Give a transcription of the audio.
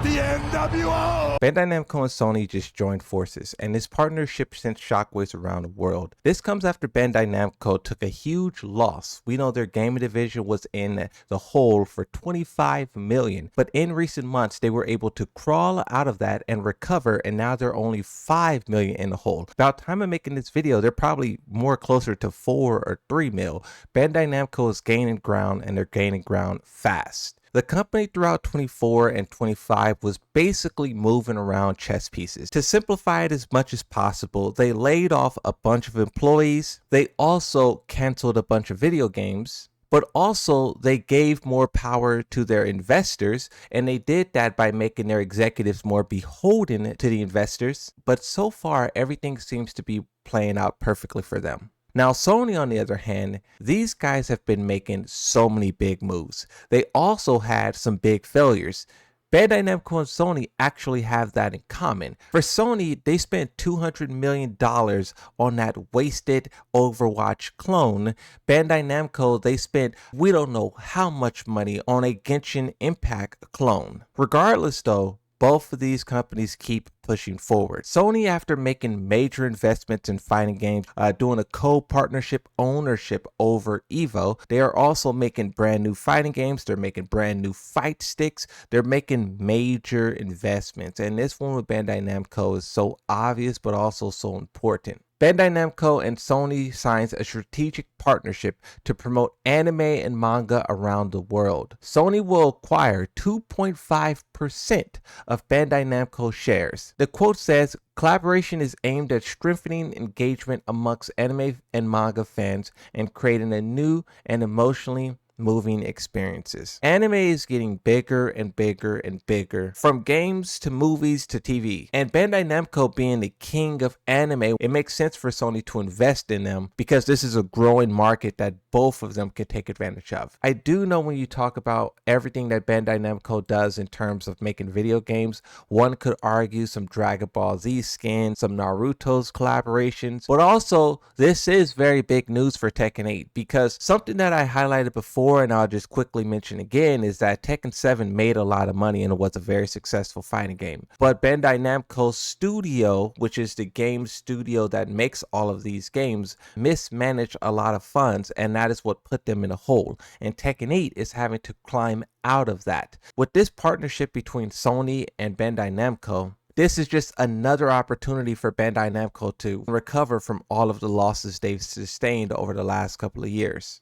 The NWO! Bandai Namco and Sony just joined forces, and this partnership sent shockwaves around the world. This comes after Bandai Namco took a huge loss. We know their gaming division was in the hole for $25 million, but in recent months they were able to crawl out of that and recover, and now they're only $5 million in the hole. About time of making this video, they're probably more closer to 4 or 3 mil. Bandai Namco is gaining ground, and they're gaining ground fast. The company throughout 24 and 25 was basically moving around chess pieces. To simplify it as much as possible, they laid off a bunch of employees. They also canceled a bunch of video games, but also they gave more power to their investors, and they did that by making their executives more beholden to the investors. But so far, everything seems to be playing out perfectly for them. Now, Sony, on the other hand, these guys have been making so many big moves. They also had some big failures. Bandai Namco and Sony actually have that in common. For Sony, they spent $200 million on that wasted Overwatch clone. Bandai Namco, they spent we don't know how much money on a Genshin Impact clone. Regardless though, both of these companies keep pushing forward. Sony, after making major investments in fighting games, doing a co-partnership ownership over Evo, they are also making brand new fighting games. They're making brand new fight sticks. They're making major investments. And this one with Bandai Namco is so obvious, but also so important. Bandai Namco and Sony signs a strategic partnership to promote anime and manga around the world. Sony will acquire 2.5% of Bandai Namco shares. The quote says, "Collaboration is aimed at strengthening engagement amongst anime and manga fans and creating a new and emotionally moving experiences." Anime is getting bigger and bigger and bigger, from games to movies to TV. And Bandai Namco being the king of anime, it makes sense for Sony to invest in them because this is a growing market that both of them can take advantage of. I do know when you talk about everything that Bandai Namco does in terms of making video games, one could argue some Dragon Ball Z skins, some Naruto's collaborations, but also this is very big news for Tekken 8 because something that I highlighted before, and I'll just quickly mention again, is that Tekken 7 made a lot of money and it was a very successful fighting game. But Bandai Namco's studio, which is the game studio that makes all of these games, mismanaged a lot of funds, and that is what put them in a hole. And Tekken 8 is having to climb out of that. With this partnership between Sony and Bandai Namco, this is just another opportunity for Bandai Namco to recover from all of the losses they've sustained over the last couple of years.